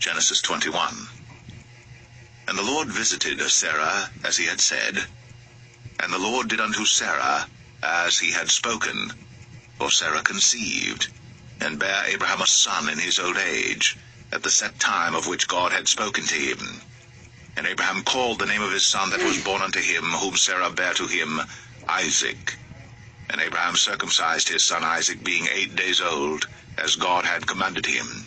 Genesis 21. And the Lord visited Sarah as he had said, and the Lord did unto Sarah as he had spoken. For Sarah conceived, and bare Abraham a son in his old age, at the set time of which God had spoken to him. And Abraham called the name of his son that was born unto him, whom Sarah bare to him, Isaac. And Abraham circumcised his son Isaac, being 8 days old, as God had commanded him.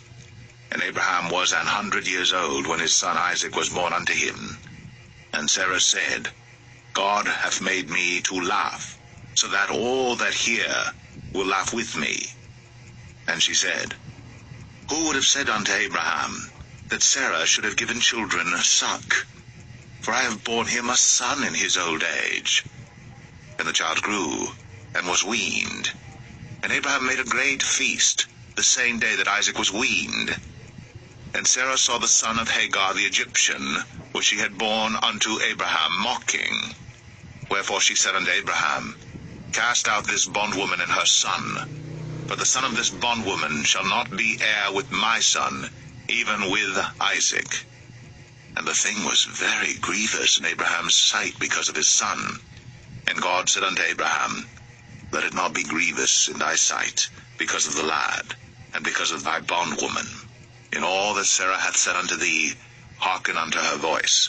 And Abraham was 100 years old when his son Isaac was born unto him. And Sarah said, God hath made me to laugh, so that all that hear will laugh with me. And she said, Who would have said unto Abraham, that Sarah should have given children suck? For I have borne him a son in his old age. And the child grew, and was weaned. And Abraham made a great feast, the same day that Isaac was weaned. And Sarah saw the son of Hagar the Egyptian, which she had borne unto Abraham, mocking. Wherefore she said unto Abraham, Cast out this bondwoman and her son, for the son of this bondwoman shall not be heir with my son, even with Isaac. And the thing was very grievous in Abraham's sight because of his son. And God said unto Abraham, Let it not be grievous in thy sight because of the lad, and because of thy bondwoman. In all that Sarah hath said unto thee, hearken unto her voice.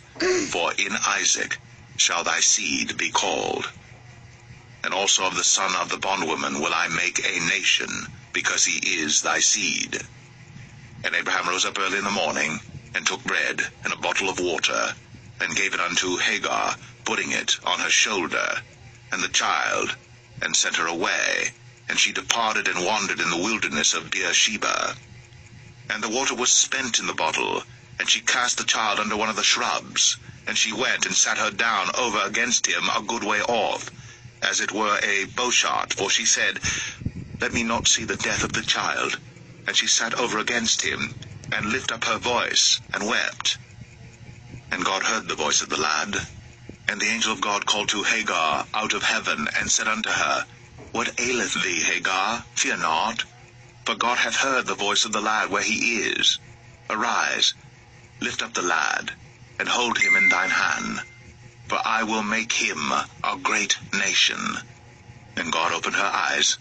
For in Isaac shall thy seed be called. And also of the son of the bondwoman will I make a nation, because he is thy seed. And Abraham rose up early in the morning, and took bread and a bottle of water, and gave it unto Hagar, putting it on her shoulder, and the child, and sent her away. And she departed and wandered in the wilderness of Beersheba. And the water was spent in the bottle, and she cast the child under one of the shrubs. And she went and sat her down over against him a good way off, as it were a bowshot, for she said, Let me not see the death of the child. And she sat over against him, and lifted up her voice, and wept. And God heard the voice of the lad. And the angel of God called to Hagar out of heaven, and said unto her, What aileth thee, Hagar? Fear not, for God hath heard the voice of the lad where he is. Arise, lift up the lad, and hold him in thine hand, for I will make him a great nation. And God opened her eyes,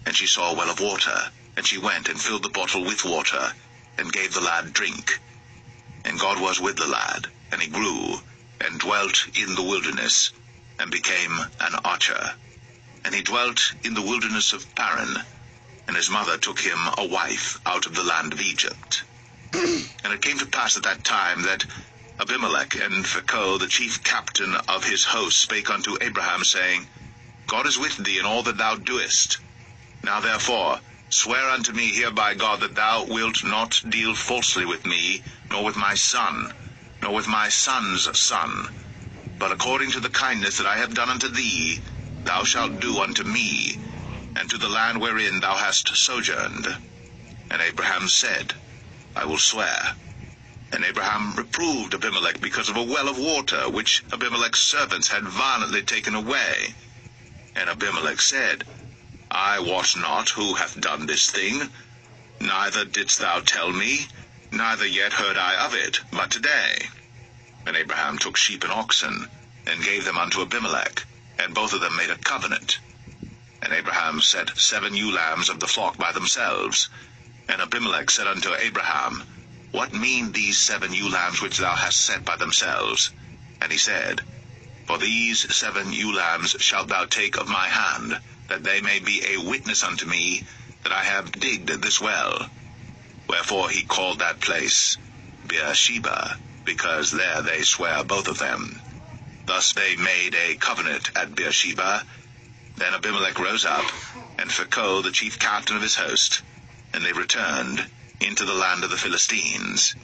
and she saw a well of water, and she went and filled the bottle with water, and gave the lad drink. And God was with the lad, and he grew, and dwelt in the wilderness, and became an archer. And he dwelt in the wilderness of Paran, and his mother took him a wife out of the land of Egypt. And it came to pass at that time that Abimelech and Phicol, the chief captain of his host, spake unto Abraham, saying, God is with thee in all that thou doest. Now therefore swear unto me here by God that thou wilt not deal falsely with me, nor with my son, nor with my son's son, but according to the kindness that I have done unto thee, thou shalt do unto me, and to the land wherein thou hast sojourned. And Abraham said, I will swear. And Abraham reproved Abimelech because of a well of water, which Abimelech's servants had violently taken away. And Abimelech said, I wot not who hath done this thing, neither didst thou tell me, neither yet heard I of it, but today. And Abraham took sheep and oxen, and gave them unto Abimelech, and both of them made a covenant. And Abraham set 7 ewe lambs of the flock by themselves. And Abimelech said unto Abraham, What mean these 7 ewe lambs which thou hast set by themselves? And he said, For these 7 ewe lambs shalt thou take of my hand, that they may be a witness unto me that I have digged this well. Wherefore he called that place Beersheba, because there they sware both of them. Thus they made a covenant at Beersheba. Then Abimelech rose up, and Phicol the chief captain of his host, and they returned into the land of the Philistines.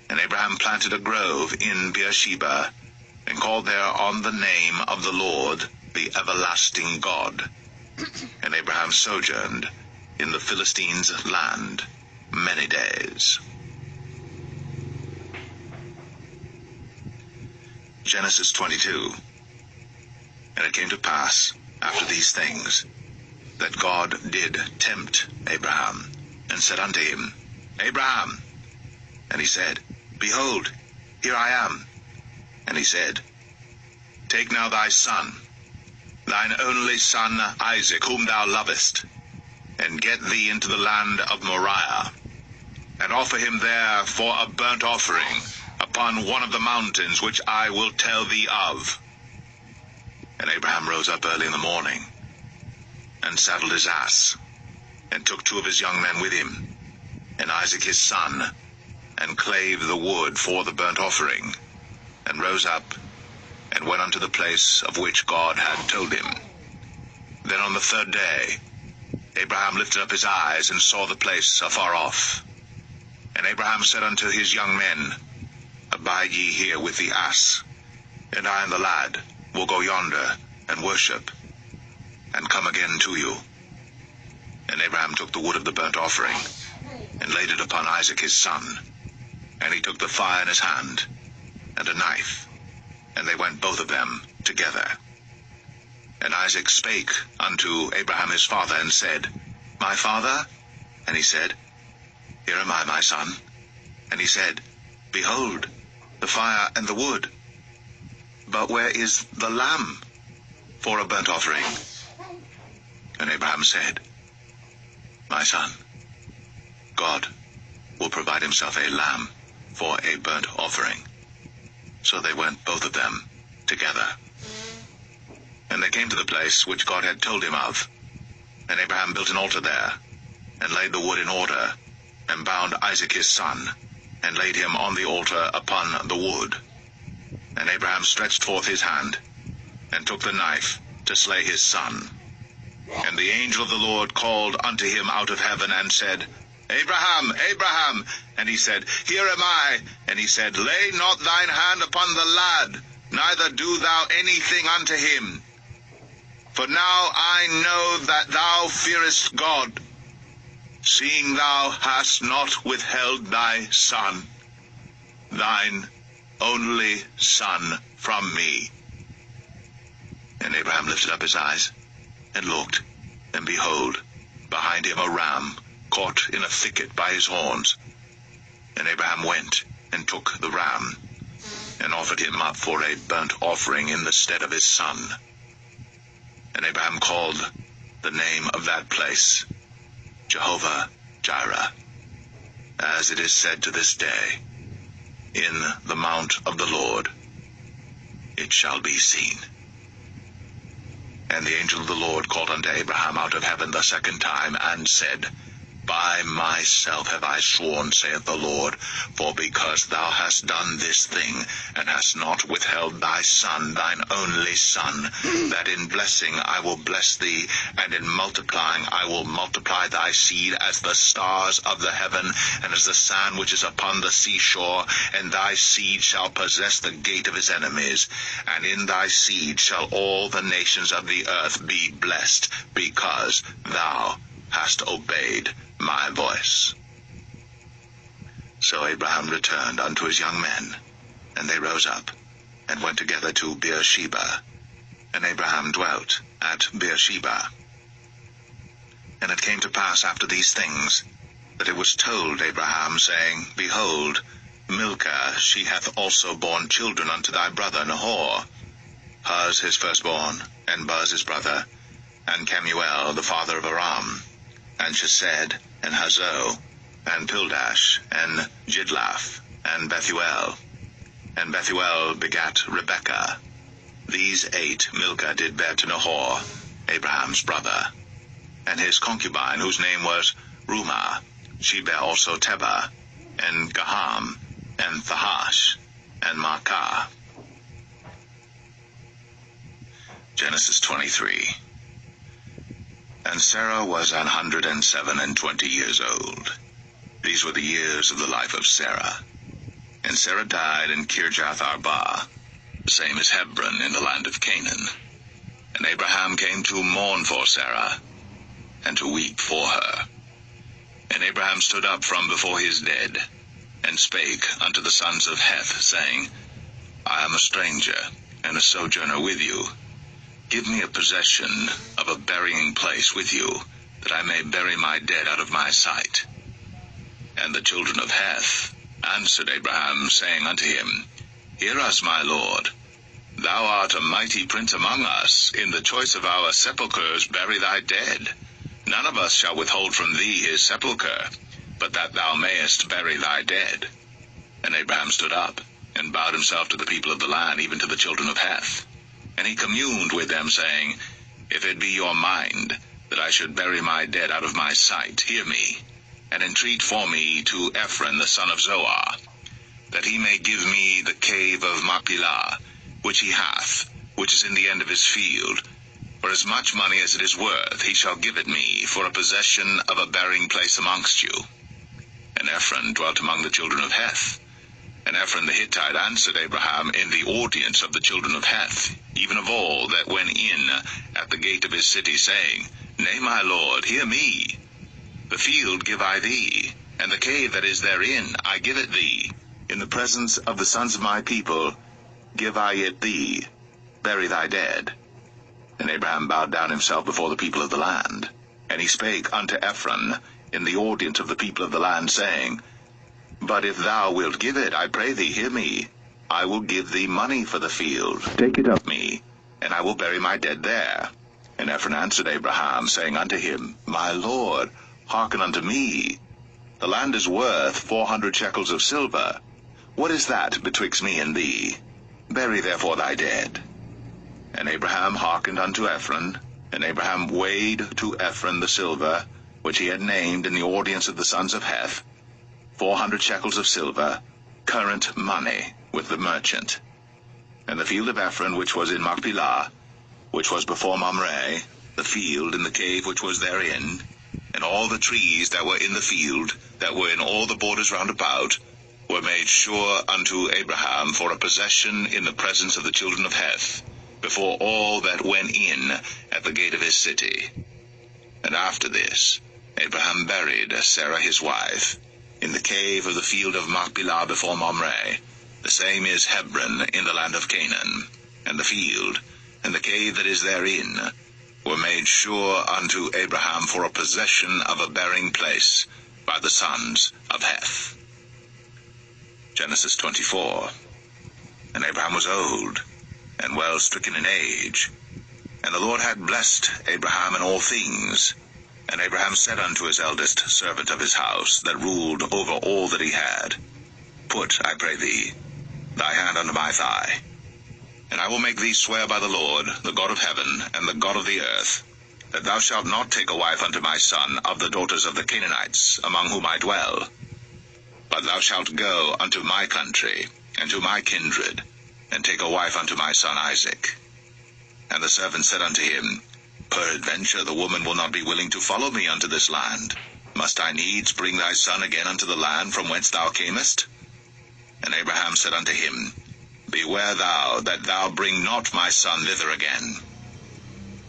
And Abraham planted a grove in Beersheba, and called there on the name of the Lord, the everlasting God. And Abraham sojourned in the Philistines' land many days. Genesis 22. And it came to pass, after these things, that God did tempt Abraham, and said unto him, Abraham. And he said, Behold, here I am. And he said, Take now thy son, thine only son Isaac, whom thou lovest, and get thee into the land of Moriah, and offer him there for a burnt offering upon one of the mountains which I will tell thee of. And Abraham rose up early in the morning, and saddled his ass, and took 2 of his young men with him, and Isaac his son, and clave the wood for the burnt offering, and rose up, and went unto the place of which God had told him. Then on the 3rd day Abraham lifted up his eyes, and saw the place afar off. And Abraham said unto his young men, Abide ye here with the ass, and I and the lad will go yonder, and worship, and come again to you. And Abraham took the wood of the burnt offering, and laid it upon Isaac his son. And he took the fire in his hand, and a knife, and they went both of them together. And Isaac spake unto Abraham his father, and said, My father? And he said, Here am I, my son. And he said, Behold, the fire and the wood, but where is the lamb for a burnt offering? And Abraham said, My son, God will provide himself a lamb for a burnt offering. So they went both of them together. And they came to the place which God had told him of. And Abraham built an altar there, and laid the wood in order, and bound Isaac his son, and laid him on the altar upon the wood. And Abraham stretched forth his hand, and took the knife to slay his son. And the angel of the Lord called unto him out of heaven, and said, Abraham, Abraham. And he said, Here am I. And he said, Lay not thine hand upon the lad, neither do thou anything unto him. For now I know that thou fearest God, seeing thou hast not withheld thy son, thine only son, from me. And Abraham lifted up his eyes, and looked, and behold, behind him a ram, caught in a thicket by his horns. And Abraham went, and took the ram, and offered him up for a burnt offering in the stead of his son. And Abraham called the name of that place Jehovah Jireh, as it is said to this day, In the mount of the Lord it shall be seen. And the angel of the Lord called unto Abraham out of heaven the 2nd time, and said, By myself have I sworn, saith the Lord, for because thou hast done this thing, and hast not withheld thy son, thine only son, that in blessing I will bless thee, and in multiplying I will multiply thy seed as the stars of the heaven, and as the sand which is upon the seashore, and thy seed shall possess the gate of his enemies, and in thy seed shall all the nations of the earth be blessed, because thou hast obeyed my voice. So Abraham returned unto his young men, and they rose up, and went together to Beersheba. And Abraham dwelt at Beersheba. And it came to pass after these things, that it was told Abraham, saying, Behold, Milcah, she hath also borne children unto thy brother Nahor, Huz his firstborn, and Buz his brother, and Kemuel the father of Aram, and Chesed, and Hazo, and Pildash, and Jidlaph, and Bethuel. And Bethuel begat Rebekah. These 8 Milcah did bear to Nahor, Abraham's brother. And his concubine, whose name was Rumah, she bare also Tebah, and Gaham, and Thahash, and Maacah. Genesis 23. And Sarah was 127 years old. These were the years of the life of Sarah. And Sarah died in Kirjath Arba, the same as Hebron in the land of Canaan. And Abraham came to mourn for Sarah, and to weep for her. And Abraham stood up from before his dead, and spake unto the sons of Heth, saying, I am a stranger, and a sojourner with you. Give me a possession of a burying place with you, that I may bury my dead out of my sight. And the children of Heth answered Abraham, saying unto him, Hear us, my lord. Thou art a mighty prince among us. In the choice of our sepulchres bury thy dead. None of us shall withhold from thee his sepulchre, but that thou mayest bury thy dead. And Abraham stood up, and bowed himself to the people of the land, even to the children of Heth. And he communed with them, saying, If it be your mind that I should bury my dead out of my sight, hear me, and entreat for me to Ephron the son of Zoar, that he may give me the cave of Machpelah, which he hath, which is in the end of his field. For as much money as it is worth, he shall give it me, for a possession of a burying place amongst you. And Ephron dwelt among the children of Heth. And Ephron the Hittite answered Abraham in the audience of the children of Heth, even of all that went in at the gate of his city, saying, Nay, my lord, hear me. The field give I thee, and the cave that is therein I give it thee. In the presence of the sons of my people give I it thee. Bury thy dead. And Abraham bowed down himself before the people of the land. And he spake unto Ephron in the audience of the people of the land, saying, But if thou wilt give it, I pray thee, hear me. I will give thee money for the field. Take it of me, and I will bury my dead there. And Ephron answered Abraham, saying unto him, My lord, hearken unto me. The land is worth 400 shekels of silver. What is that betwixt me and thee? Bury therefore thy dead. And Abraham hearkened unto Ephron, and Abraham weighed to Ephron the silver, which he had named in the audience of the sons of Heth, 400 shekels of silver, current money, with the merchant. And the field of Ephron, which was in Machpelah, which was before Mamre, the field and the cave which was therein, and all the trees that were in the field, that were in all the borders round about, were made sure unto Abraham for a possession in the presence of the children of Heth, before all that went in at the gate of his city. And after this, Abraham buried Sarah his wife, in the cave of the field of Machpelah before Mamre. The same is Hebron in the land of Canaan. And the field, and the cave that is therein, were made sure unto Abraham for a possession of a burying place by the sons of Heth. Genesis 24. And Abraham was old, and well stricken in age. And the Lord had blessed Abraham in all things. And Abraham said unto his eldest servant of his house, that ruled over all that he had, Put, I pray thee, thy hand under my thigh, and I will make thee swear by the Lord, the God of heaven, and the God of the earth, that thou shalt not take a wife unto my son of the daughters of the Canaanites, among whom I dwell, but thou shalt go unto my country, and to my kindred, and take a wife unto my son Isaac. And the servant said unto him, Peradventure the woman will not be willing to follow me unto this land. Must I needs bring thy son again unto the land from whence thou camest? And Abraham said unto him, Beware thou that thou bring not my son thither again.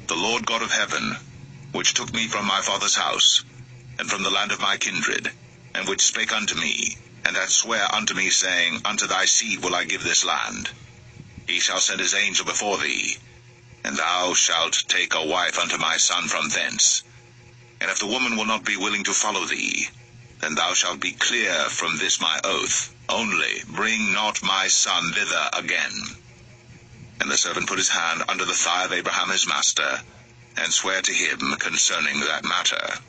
The Lord God of heaven, which took me from my father's house, and from the land of my kindred, and which spake unto me, and hath swear unto me, saying, Unto thy seed will I give this land. He shall send his angel before thee, and thou shalt take a wife unto my son from thence. And if the woman will not be willing to follow thee, then thou shalt be clear from this my oath. Only bring not my son thither again. And the servant put his hand under the thigh of Abraham his master, and sware to him concerning that matter.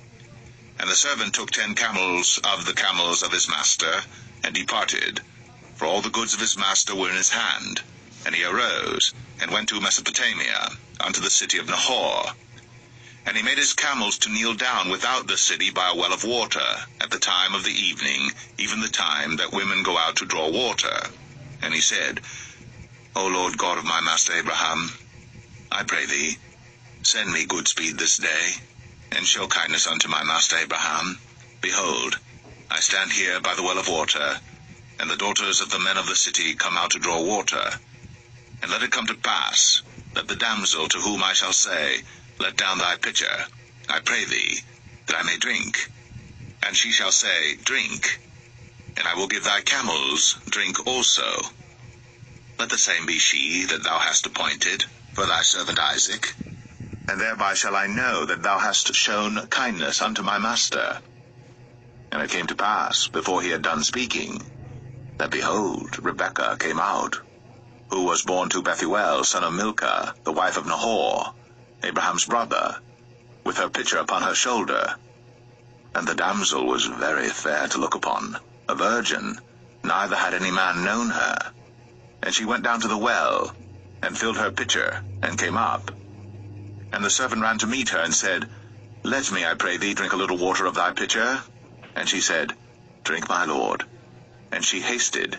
And the servant took 10 camels of the camels of his master, and departed, for all the goods of his master were in his hand. And he arose, and went to Mesopotamia, unto the city of Nahor. And he made his camels to kneel down without the city by a well of water, at the time of the evening, even the time that women go out to draw water. And he said, O Lord God of my master Abraham, I pray thee, send me good speed this day, and show kindness unto my master Abraham. Behold, I stand here by the well of water, and the daughters of the men of the city come out to draw water. And let it come to pass, that the damsel to whom I shall say, Let down thy pitcher, I pray thee, that I may drink. And she shall say, Drink, and I will give thy camels drink also. Let the same be she that thou hast appointed for thy servant Isaac, and thereby shall I know that thou hast shown kindness unto my master. And it came to pass, before he had done speaking, that behold, Rebekah came out, who was born to Bethuel, son of Milcah, the wife of Nahor, Abraham's brother, with her pitcher upon her shoulder. And the damsel was very fair to look upon, a virgin, neither had any man known her. And she went down to the well, and filled her pitcher, and came up. And the servant ran to meet her, and said, Let me, I pray thee, drink a little water of thy pitcher. And she said, Drink, my lord. And she hasted,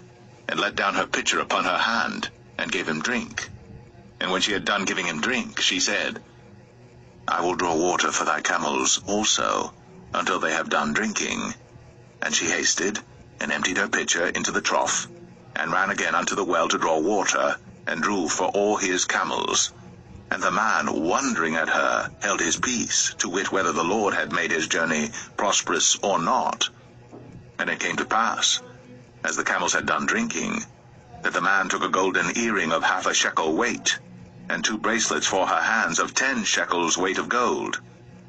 and let down her pitcher upon her hand, and gave him drink. And when she had done giving him drink, she said, I will draw water for thy camels also, until they have done drinking. And she hasted, and emptied her pitcher into the trough, and ran again unto the well to draw water, and drew for all his camels. And the man, wondering at her, held his peace, to wit whether the Lord had made his journey prosperous or not. And it came to pass, as the camels had done drinking, that the man took a golden earring of 1/2 shekel weight, and 2 bracelets for her hands of 10 shekels weight of gold,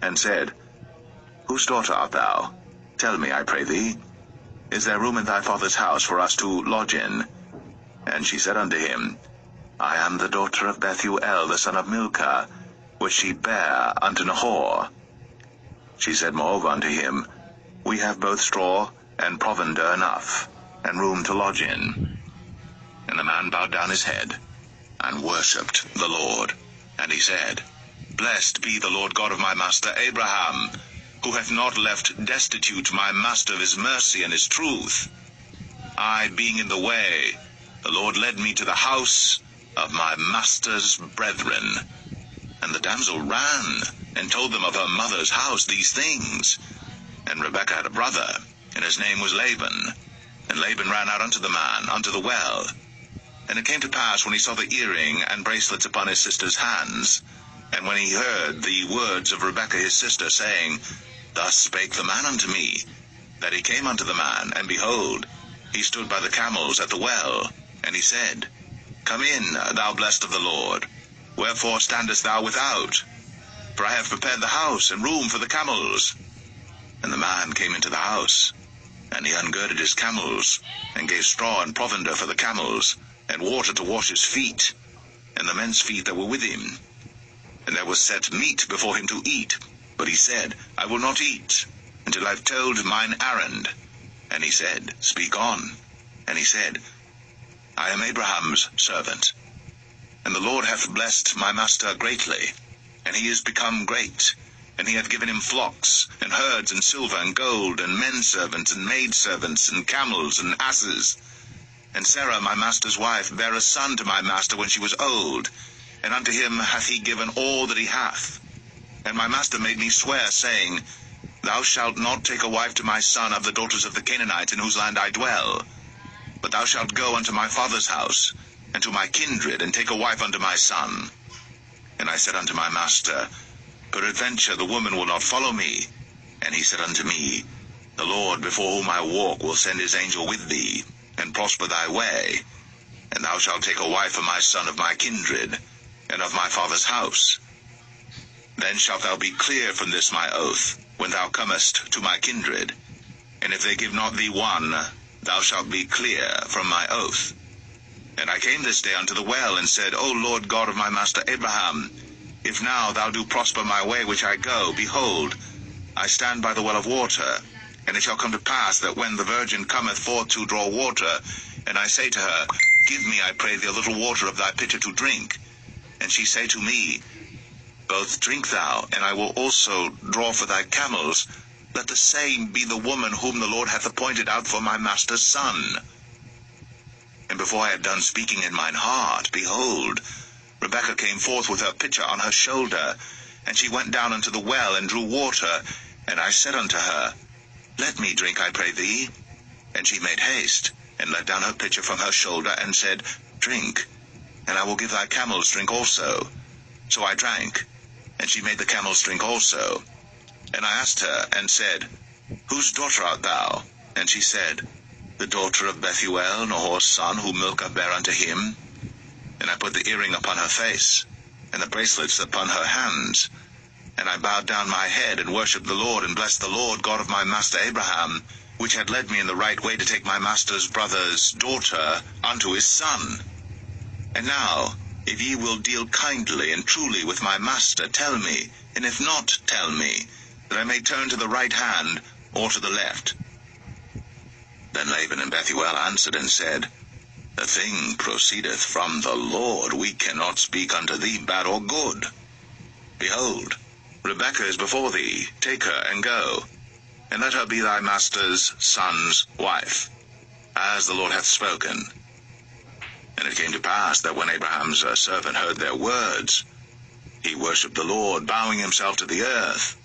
and said, Whose daughter art thou? Tell me, I pray thee. Is there room in thy father's house for us to lodge in? And she said unto him, I am the daughter of Bethuel, the son of Milcah, which she bare unto Nahor. She said moreover unto him, We have both straw and provender enough, and room to lodge in. And the man bowed down his head, and worshipped the Lord. And he said, Blessed be the Lord God of my master Abraham, who hath not left destitute my master of his mercy and his truth. I being in the way, the Lord led me to the house of my master's brethren. And the damsel ran, and told them of her mother's house these things. And Rebekah had a brother, and his name was Laban. And Laban ran out unto the man, unto the well. And it came to pass, when he saw the earring and bracelets upon his sister's hands, and when he heard the words of Rebekah his sister, saying, Thus spake the man unto me, that he came unto the man, and behold, he stood by the camels at the well. And he said, Come in, thou blessed of the Lord. Wherefore standest thou without? For I have prepared the house and room for the camels. And the man came into the house, and he ungirded his camels, and gave straw and provender for the camels, and water to wash his feet, and the men's feet that were with him. And there was set meat before him to eat. But he said, I will not eat, until I've told mine errand. And he said, Speak on. And he said, I am Abraham's servant, and the Lord hath blessed my master greatly, and he is become great, and he hath given him flocks, and herds, and silver, and gold, and men servants, and maid servants, and camels, and asses. And Sarah my master's wife bare a son to my master when she was old, and unto him hath he given all that he hath. And my master made me swear, saying, Thou shalt not take a wife to my son of the daughters of the Canaanites, in whose land I dwell. But thou shalt go unto my father's house, and to my kindred, and take a wife unto my son. And I said unto my master, Peradventure the woman will not follow me. And he said unto me, The Lord before whom I walk will send his angel with thee, and prosper thy way. And thou shalt take a wife for my son of my kindred, and of my father's house. Then shalt thou be clear from this my oath, when thou comest to my kindred. And if they give not thee one, thou shalt be clear from my oath. And I came this day unto the well, and said, O Lord God of my master Abraham, if now thou do prosper my way which I go, behold, I stand by the well of water. And it shall come to pass, that when the virgin cometh forth to draw water, and I say to her, Give me, I pray thee, a little water of thy pitcher to drink. And she say to me, Both drink thou, and I will also draw for thy camels. Let the same be the woman whom the Lord hath appointed out for my master's son. And before I had done speaking in mine heart, behold, Rebekah came forth with her pitcher on her shoulder, and she went down unto the well, and drew water. And I said unto her, Let me drink, I pray thee. And she made haste, and let down her pitcher from her shoulder, and said, Drink, and I will give thy camels drink also. So I drank, and she made the camels drink also. And I asked her, and said, Whose daughter art thou? And she said, The daughter of Bethuel, Nahor's son, whom Milcah bare unto him. And I put the earring upon her face, and the bracelets upon her hands. And I bowed down my head, and worshipped the Lord, and blessed the Lord God of my master Abraham. which had led me in the right way to take my master's brother's daughter unto his son. And now, if ye will deal kindly and truly with my master, tell me, and if not, tell me, that I may turn to the right hand or to the left. Then Laban and Bethuel answered and said, The thing proceedeth from the Lord. We cannot speak unto thee bad or good. Behold, Rebekah is before thee. Take her and go, and let her be thy master's son's wife, as the Lord hath spoken. And it came to pass that when Abraham's servant heard their words, he worshipped the Lord, bowing himself to the earth.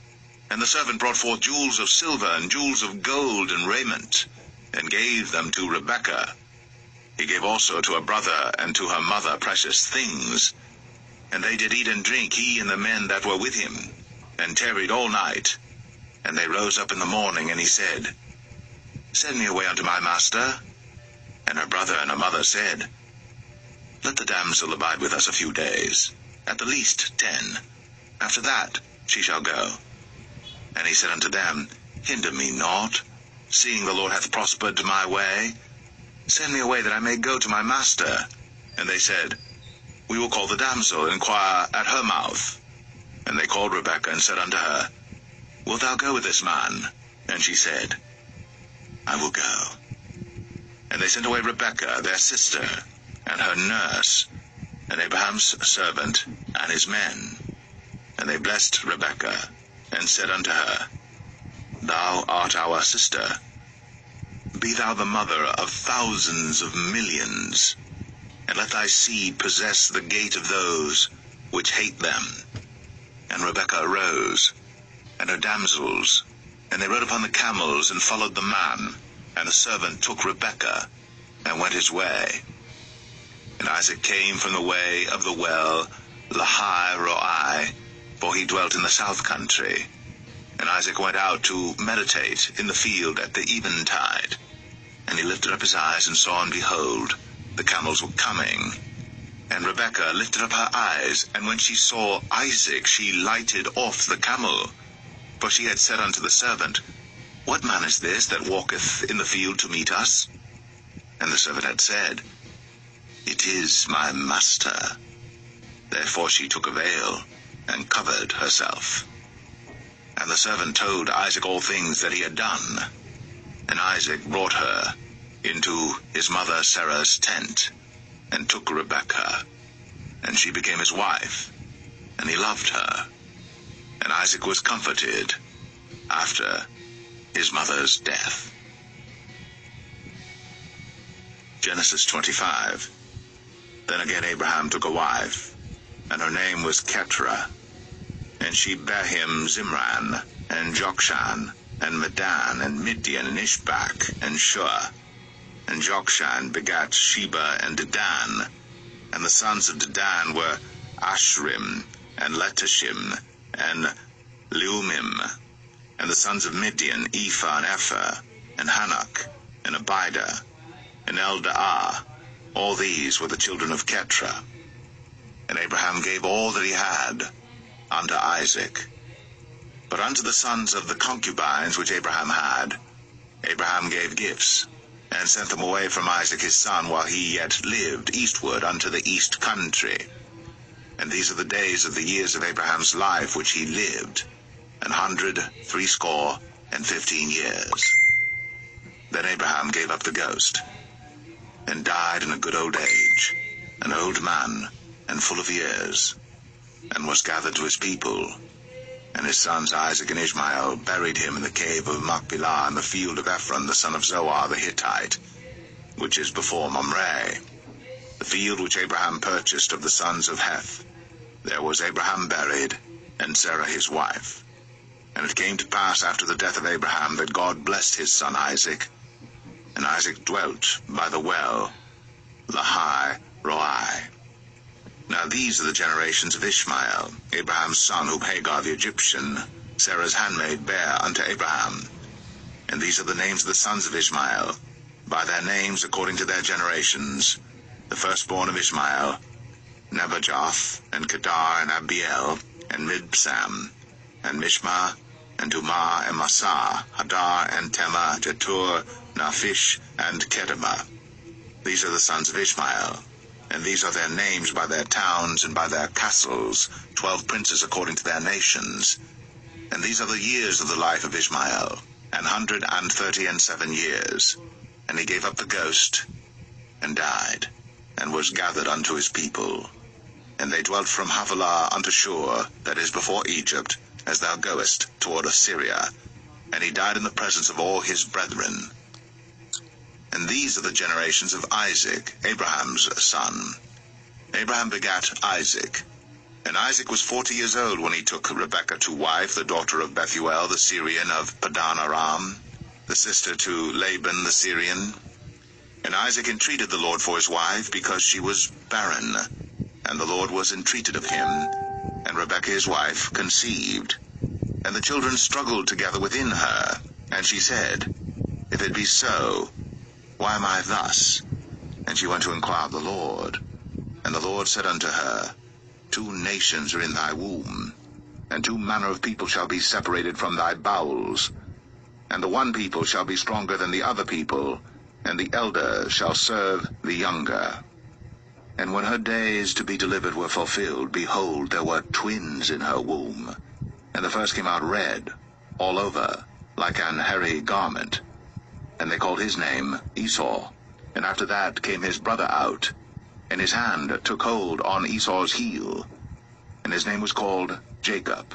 And the servant brought forth jewels of silver and jewels of gold and raiment, and gave them to Rebekah. He gave also to her brother and to her mother precious things. And they did eat and drink, he and the men that were with him, and tarried all night. And they rose up in the morning, and he said, Send me away unto my master. And her brother and her mother said, Let the damsel abide with us a few days, at the least 10. After that she shall go. And he said unto them, Hinder me not, seeing the Lord hath prospered my way. Send me away that I may go to my master. And they said, We will call the damsel, and inquire at her mouth. And they called Rebekah, and said unto her, Wilt thou go with this man? And she said, I will go. And they sent away Rebekah, their sister, and her nurse, and Abraham's servant, and his men. And they blessed Rebekah, and said unto her, Thou art our sister. Be thou the mother of thousands of millions, and let thy seed possess the gate of those which hate them. And Rebekah arose, and her damsels, and they rode upon the camels, and followed the man. And the servant took Rebekah, and went his way. And Isaac came from the way of the well Lahai-roi, for he dwelt in the south country. And Isaac went out to meditate in the field at the eventide. And he lifted up his eyes, and saw, and behold, the camels were coming. And Rebekah lifted up her eyes, and when she saw Isaac, she lighted off the camel. For she had said unto the servant, What man is this that walketh in the field to meet us? And the servant had said, It is my master. Therefore she took a veil, and covered herself. And the servant told Isaac all things that he had done. And Isaac brought her into his mother Sarah's tent, and took Rebekah, and she became his wife, and he loved her. And Isaac was comforted after his mother's death. Genesis 25. Then again Abraham took a wife, and her name was Keturah, and she bare him Zimran, and Jokshan, and Medan, and Midian, and Ishbak, and Shua. And Jokshan begat Sheba and Dedan, and the sons of Dedan were Ashrim, and Letashim, and Leumim. And the sons of Midian, Ephah, and Epher, and Hanok, and Abidah, and Eldaah. All these were the children of Keturah. And Abraham gave all that he had unto Isaac. But unto the sons of the concubines which Abraham had, Abraham gave gifts, and sent them away from Isaac his son, while he yet lived, eastward unto the east country. And these are the days of the years of Abraham's life which he lived, 160 years. Then Abraham gave up the ghost, and died in a good old age, an old man, and full of years, and was gathered to his people. And his sons Isaac and Ishmael buried him in the cave of Machpelah, in the field of Ephron the son of Zohar the Hittite, which is before Mamre, the field which Abraham purchased of the sons of Heth. There was Abraham buried, and Sarah his wife. And it came to pass after the death of Abraham that God blessed his son Isaac, and Isaac dwelt by the well Lahai-roi. Now these are the generations of Ishmael, Abraham's son, whom Hagar the Egyptian, Sarah's handmaid, bare unto Abraham. And these are the names of the sons of Ishmael, by their names according to their generations. The firstborn of Ishmael, Nebajoth, and Kedar, and Abiel, and Mibsam, and Mishma, and Dumah and Masah, Hadar and Tema, Jetur, Naphish, and Kedemah. These are the sons of Ishmael, and these are their names by their towns and by their castles, 12 princes according to their nations. And these are the years of the life of Ishmael, 137 years. And he gave up the ghost, and died, and was gathered unto his people. And they dwelt from Havilah unto Shur, that is before Egypt, as thou goest toward Assyria. And he died in the presence of all his brethren. And these are the generations of Isaac, Abraham's son. Abraham begat Isaac. And Isaac was 40 years old when he took Rebekah to wife, the daughter of Bethuel the Syrian of Padan Aram, the sister to Laban the Syrian. And Isaac entreated the Lord for his wife, because she was barren. And the Lord was entreated of him, and Rebekah his wife conceived. And the children struggled together within her, and she said, If it be so, why am I thus? And she went to inquire of the Lord. And the Lord said unto her, 2 nations are in thy womb, and 2 manner of people shall be separated from thy bowels. And the one people shall be stronger than the other people, and the elder shall serve the younger. And when her days to be delivered were fulfilled, behold, there were twins in her womb. And the first came out red, all over, like an hairy garment. And they called his name Esau. And after that came his brother out, and his hand took hold on Esau's heel. And his name was called Jacob.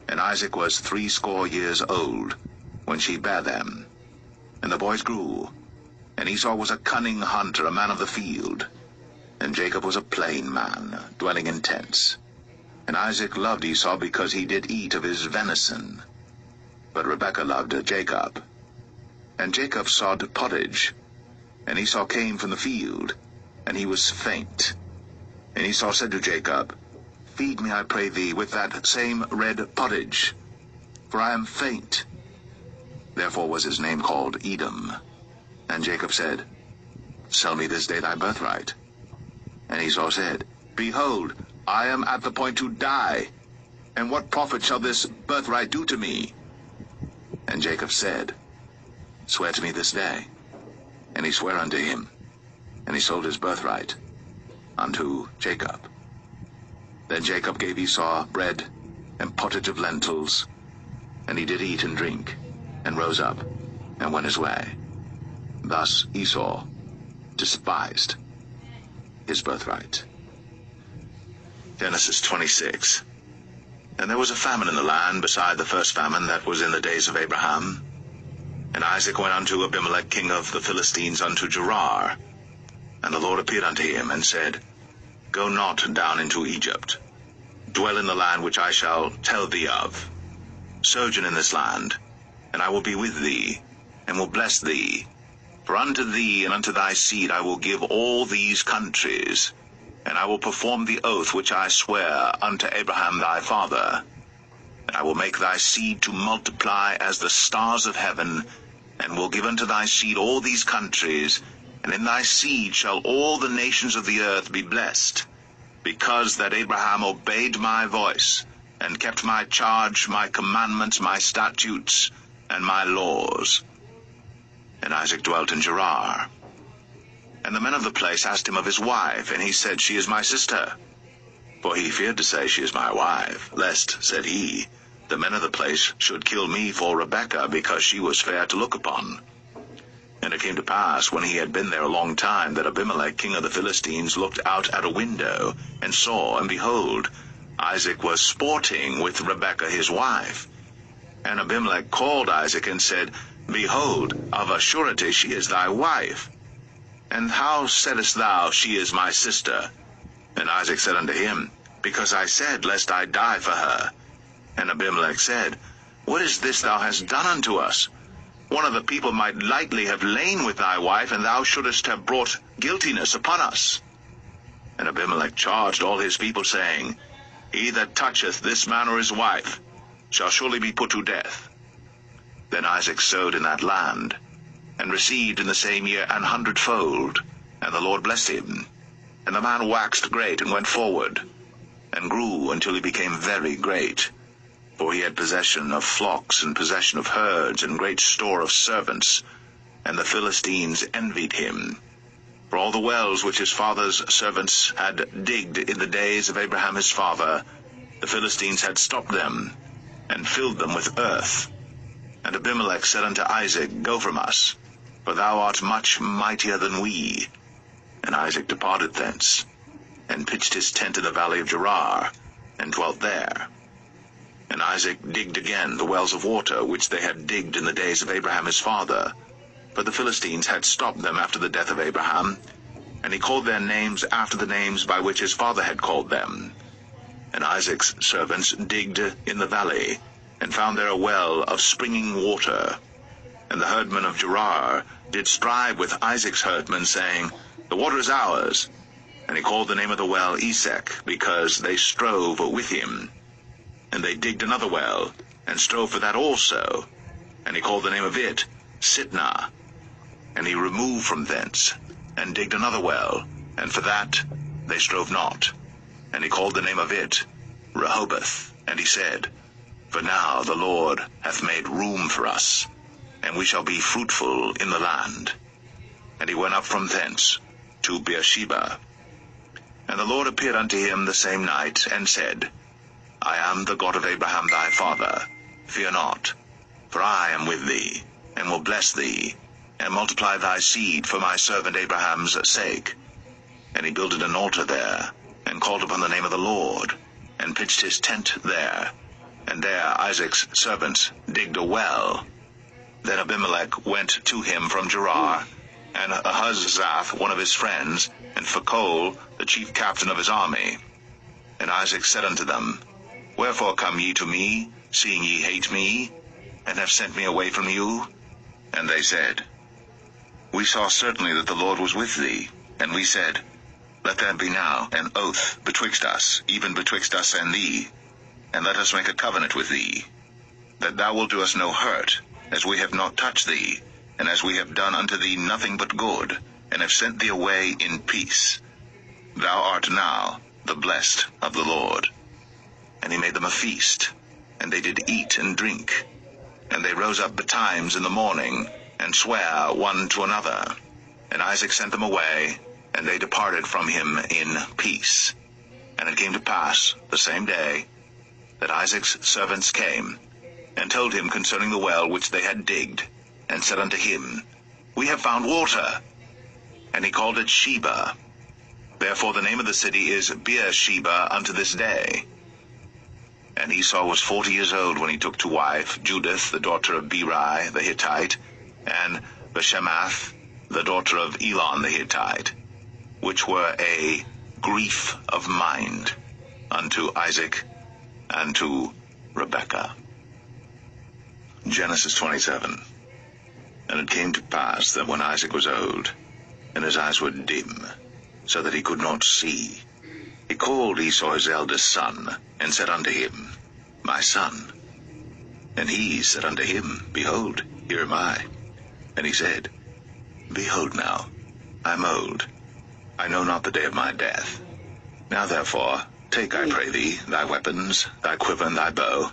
And Isaac was 80 years old when she bare them. And the boys grew. And Esau was a cunning hunter, a man of the field. And Jacob was a plain man, dwelling in tents. And Isaac loved Esau because he did eat of his venison. But Rebekah loved Jacob. And Jacob sought pottage. And Esau came from the field, and he was faint. And Esau said to Jacob, Feed me, I pray thee, with that same red pottage, for I am faint. Therefore was his name called Edom. And Jacob said, Sell me this day thy birthright. And Esau said, Behold, I am at the point to die, and what profit shall this birthright do to me? And Jacob said, Swear to me this day. And he sware unto him, and he sold his birthright unto Jacob. Then Jacob gave Esau bread and pottage of lentils, and he did eat and drink, and rose up, and went his way. Thus Esau despised his birthright. Genesis 26. And there was a famine in the land, beside the first famine that was in the days of Abraham. And Isaac went unto Abimelech king of the Philistines unto Gerar. And the Lord appeared unto him, and said, Go not down into Egypt. Dwell in the land which I shall tell thee of. Sojourn in this land, and I will be with thee, and will bless thee. For unto thee and unto thy seed I will give all these countries, and I will perform the oath which I swear unto Abraham thy father. And I will make thy seed to multiply as the stars of heaven, and will give unto thy seed all these countries, and in thy seed shall all the nations of the earth be blessed, because that Abraham obeyed my voice, and kept my charge, my commandments, my statutes, and my laws. And Isaac dwelt in Gerar. And the men of the place asked him of his wife, and he said, She is my sister. For he feared to say, She is my wife, lest, said he, the men of the place should kill me for Rebekah, because she was fair to look upon. And it came to pass, when he had been there a long time, that Abimelech king of the Philistines looked out at a window, and saw, and behold, Isaac was sporting with Rebekah his wife. And Abimelech called Isaac, and said, Behold, of a surety she is thy wife. And how saidst thou, She is my sister? And Isaac said unto him, Because I said, Lest I die for her. And Abimelech said, What is this thou hast done unto us? One of the people might lightly have lain with thy wife, and thou shouldest have brought guiltiness upon us. And Abimelech charged all his people, saying, He that toucheth this man or his wife shall surely be put to death. Then Isaac sowed in that land, and received in the same year 100-fold, and the Lord blessed him. And the man waxed great, and went forward, and grew until he became very great. for he had possession of flocks, and possession of herds, and great store of servants. And the Philistines envied him. For all the wells which his father's servants had digged in the days of Abraham his father, the Philistines had stopped them, and filled them with earth. And Abimelech said unto Isaac, Go from us, for thou art much mightier than we. And Isaac departed thence, and pitched his tent in the valley of Gerar, and dwelt there. And Isaac digged again the wells of water, which they had digged in the days of Abraham his father. For the Philistines had stopped them after the death of Abraham, and he called their names after the names by which his father had called them. And Isaac's servants digged in the valley, and found there a well of springing water. And the herdmen of Gerar did strive with Isaac's herdmen, saying, The water is ours. And he called the name of the well Esek, because they strove with him. And they digged another well, and strove for that also. And he called the name of it Sitnah. And he removed from thence, and digged another well, and for that they strove not. And he called the name of it Rehoboth. And he said, For now the Lord hath made room for us, and we shall be fruitful in the land. And he went up from thence to Beersheba. And the Lord appeared unto him the same night, and said, I am the God of Abraham thy father. Fear not, for I am with thee, and will bless thee, and multiply thy seed for my servant Abraham's sake. And he builded an altar there, and called upon the name of the Lord, and pitched his tent there. And there Isaac's servants digged a well. Then Abimelech went to him from Gerar, and Ahuzzath one of his friends, and Phicol the chief captain of his army. And Isaac said unto them, Wherefore come ye to me, seeing ye hate me, and have sent me away from you? And they said, We saw certainly that the Lord was with thee. And we said, Let there be now an oath betwixt us, even betwixt us and thee, and let us make a covenant with thee, that thou wilt do us no hurt, as we have not touched thee, and as we have done unto thee nothing but good, and have sent thee away in peace. Thou art now the blessed of the Lord. And he made them a feast, and they did eat and drink. And they rose up betimes in the morning, and sware one to another. And Isaac sent them away, and they departed from him in peace. And it came to pass the same day, that Isaac's servants came, and told him concerning the well which they had digged, and said unto him, We have found water. And he called it Sheba. Therefore the name of the city is Beersheba unto this day. And Esau was 40 years old when he took to wife Judith, the daughter of Beri the Hittite, and Bashemath, the daughter of Elon the Hittite, which were a grief of mind unto Isaac and to Rebekah. Genesis 27. And it came to pass that when Isaac was old, and his eyes were dim, so that he could not see, he called Esau his eldest son, and said unto him, My son. And he said unto him, Behold, here am I. And he said, Behold now, I am old, I know not the day of my death. Now therefore, take, I pray thee, thy weapons, thy quiver, and thy bow,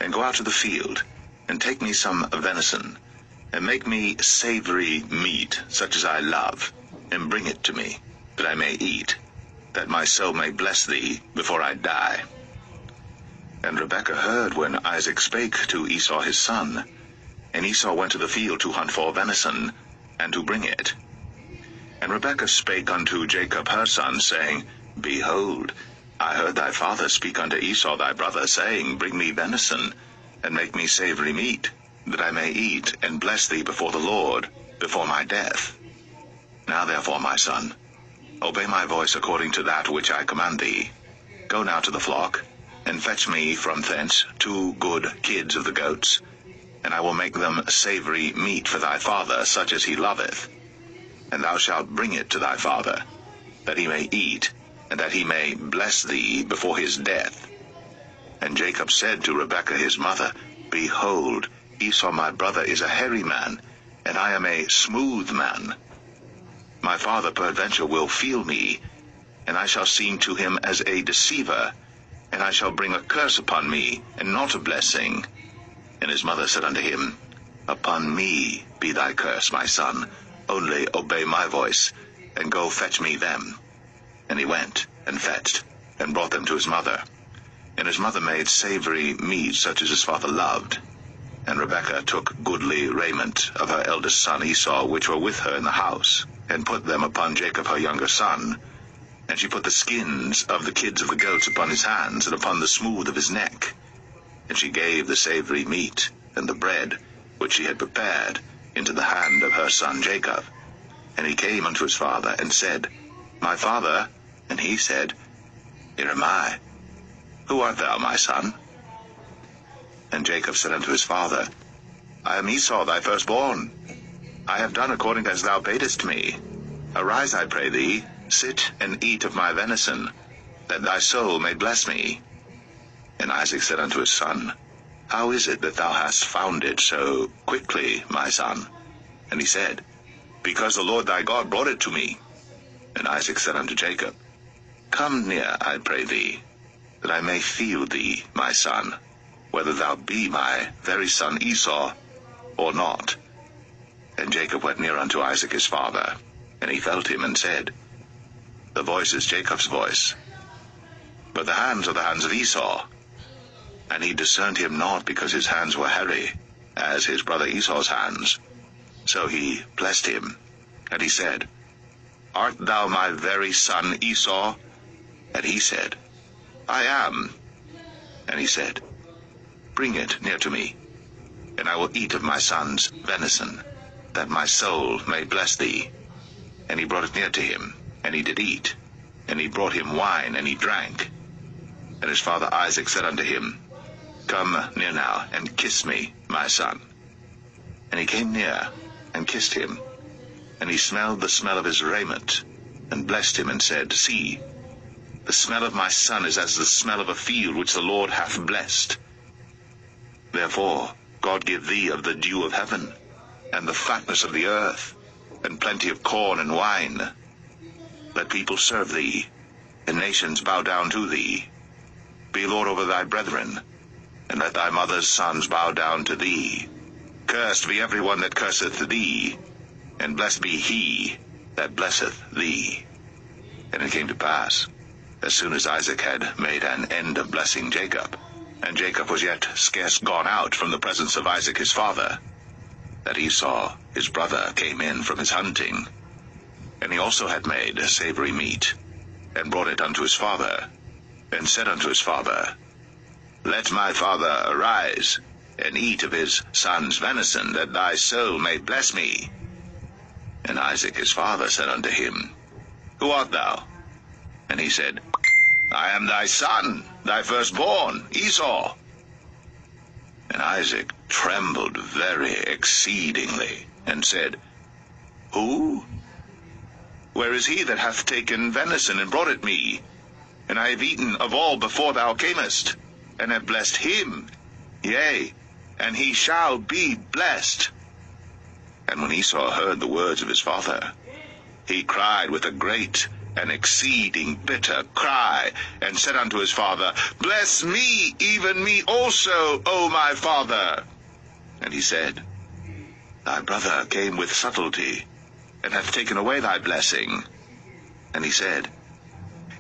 and go out to the field, and take me some venison, and make me savory meat, such as I love, and bring it to me, that I may eat, that my soul may bless thee before I die. And Rebekah heard when Isaac spake to Esau his son. And Esau went to the field to hunt for venison, and to bring it. And Rebekah spake unto Jacob her son, saying, Behold, I heard thy father speak unto Esau thy brother, saying, Bring me venison, and make me savory meat, that I may eat, and bless thee before the Lord, before my death. Now therefore, my son, obey my voice according to that which I command thee. Go now to the flock, and fetch me from thence 2 good kids of the goats, and I will make them savory meat for thy father, such as he loveth. And thou shalt bring it to thy father, that he may eat, and that he may bless thee before his death. And Jacob said to Rebekah his mother, Behold, Esau my brother is a hairy man, and I am a smooth man. My father peradventure will feel me, and I shall seem to him as a deceiver, and I shall bring a curse upon me, and not a blessing. And his mother said unto him, Upon me be thy curse, my son. Only obey my voice, and go fetch me them. And he went, and fetched, and brought them to his mother. And his mother made savory meat, such as his father loved. And Rebekah took goodly raiment of her eldest son Esau, which were with her in the house, and put them upon Jacob her younger son. And she put the skins of the kids of the goats upon his hands, and upon the smooth of his neck. And she gave the savory meat, and the bread, which she had prepared, into the hand of her son Jacob. And he came unto his father, and said, My father. And he said, Here am I. Who art thou, my son? And Jacob said unto his father, I am Esau thy firstborn. I have done according as thou badest me. Arise, I pray thee, sit and eat of my venison, that thy soul may bless me. And Isaac said unto his son, How is it that thou hast found it so quickly, my son? And he said, Because the Lord thy God brought it to me. And Isaac said unto Jacob, Come near, I pray thee, that I may feel thee, my son, whether thou be my very son Esau, or not. And Jacob went near unto Isaac his father, and he felt him, and said, The voice is Jacob's voice, but the hands are the hands of Esau. And he discerned him not, because his hands were hairy, as his brother Esau's hands. So he blessed him, and he said, Art thou my very son Esau? And he said, I am. And he said, Bring it near to me, and I will eat of my son's venison, that my soul may bless thee. And he brought it near to him, and he did eat. And he brought him wine, and he drank. And his father Isaac said unto him, Come near now, and kiss me, my son. And he came near, and kissed him. And he smelled the smell of his raiment, and blessed him, and said, See, the smell of my son is as the smell of a field which the Lord hath blessed. Therefore God give thee of the dew of heaven, and the fatness of the earth, and plenty of corn and wine. Let people serve thee, and nations bow down to thee. Be Lord over thy brethren, and let thy mother's sons bow down to thee. Cursed be every one that curseth thee, and blessed be he that blesseth thee. And it came to pass, as soon as Isaac had made an end of blessing Jacob, and Jacob was yet scarce gone out from the presence of Isaac his father, that Esau his brother came in from his hunting. And he also had made savory meat, and brought it unto his father, and said unto his father, Let my father arise, and eat of his son's venison, that thy soul may bless me. And Isaac his father said unto him, Who art thou? And he said, I am thy son, thy firstborn, Esau. And Isaac trembled very exceedingly, and said, Who? Where is he that hath taken venison, and brought it me? And I have eaten of all before thou camest, and have blessed him, yea, and he shall be blessed. And when Esau heard the words of his father, he cried with a great and exceeding bitter cry, and said unto his father, Bless me, even me also, O my father. And he said, Thy brother came with subtlety, and hath taken away thy blessing. And he said,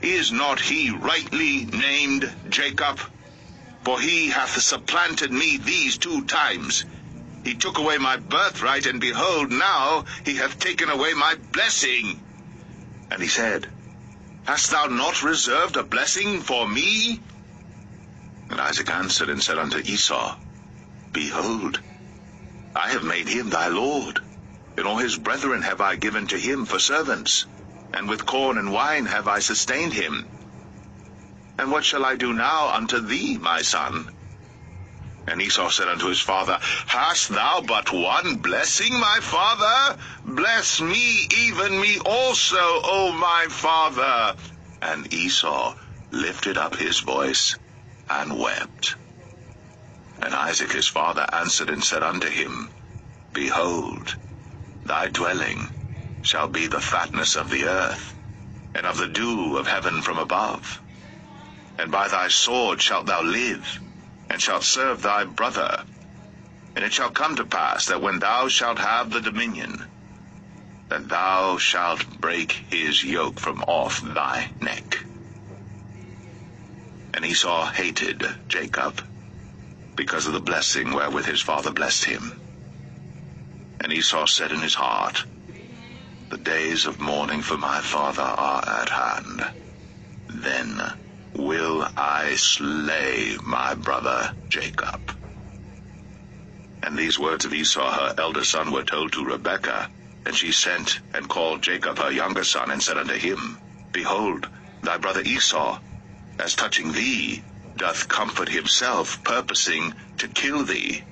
Is not he rightly named Jacob? For he hath supplanted me these 2 times. He took away my birthright, and behold, now he hath taken away my blessing. And he said, Hast thou not reserved a blessing for me? And Isaac answered and said unto Esau, Behold, I have made him thy lord, and all his brethren have I given to him for servants, and with corn and wine have I sustained him. And what shall I do now unto thee, my son? And Esau said unto his father, Hast thou but one blessing, my father? Bless me, even me also, O my father. And Esau lifted up his voice, and wept. And Isaac his father answered and said unto him, Behold, thy dwelling shall be the fatness of the earth, and of the dew of heaven from above. and by thy sword shalt thou live, and shalt serve thy brother. And it shall come to pass that when thou shalt have the dominion, that thou shalt break his yoke from off thy neck. And Esau hated Jacob, because of the blessing wherewith his father blessed him. And Esau said in his heart, The days of mourning for my father are at hand. Then will I slay my brother Jacob. And these words of Esau her elder son were told to Rebekah, and she sent and called Jacob her younger son, and said unto him, Behold, thy brother Esau, as touching thee, doth comfort himself, purposing to kill thee.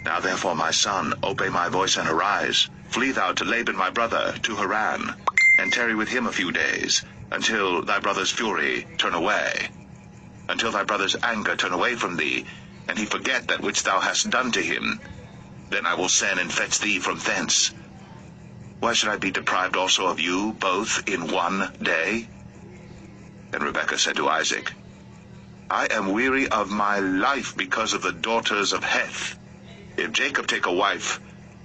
Now therefore, my son, obey my voice and arise. Flee thou to Laban my brother, to Haran, and tarry with him a few days, until thy brother's fury turn away, until thy brother's anger turn away from thee, and he forget that which thou hast done to him. Then I will send and fetch thee from thence. Why should I be deprived also of you both in one day? And Rebekah said to Isaac, I am weary of my life because of the daughters of Heth. If Jacob take a wife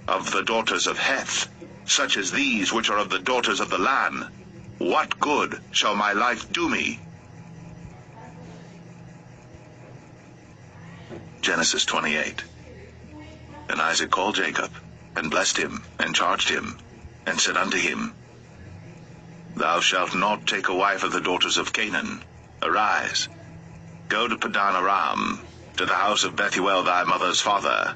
of the daughters of Heth, such as these which are of the daughters of the land, what good shall my life do me? Genesis 28. And Isaac called Jacob, and blessed him, and charged him, and said unto him, Thou shalt not take a wife of the daughters of Canaan. Arise, go to Padan Aram, to the house of Bethuel thy mother's father,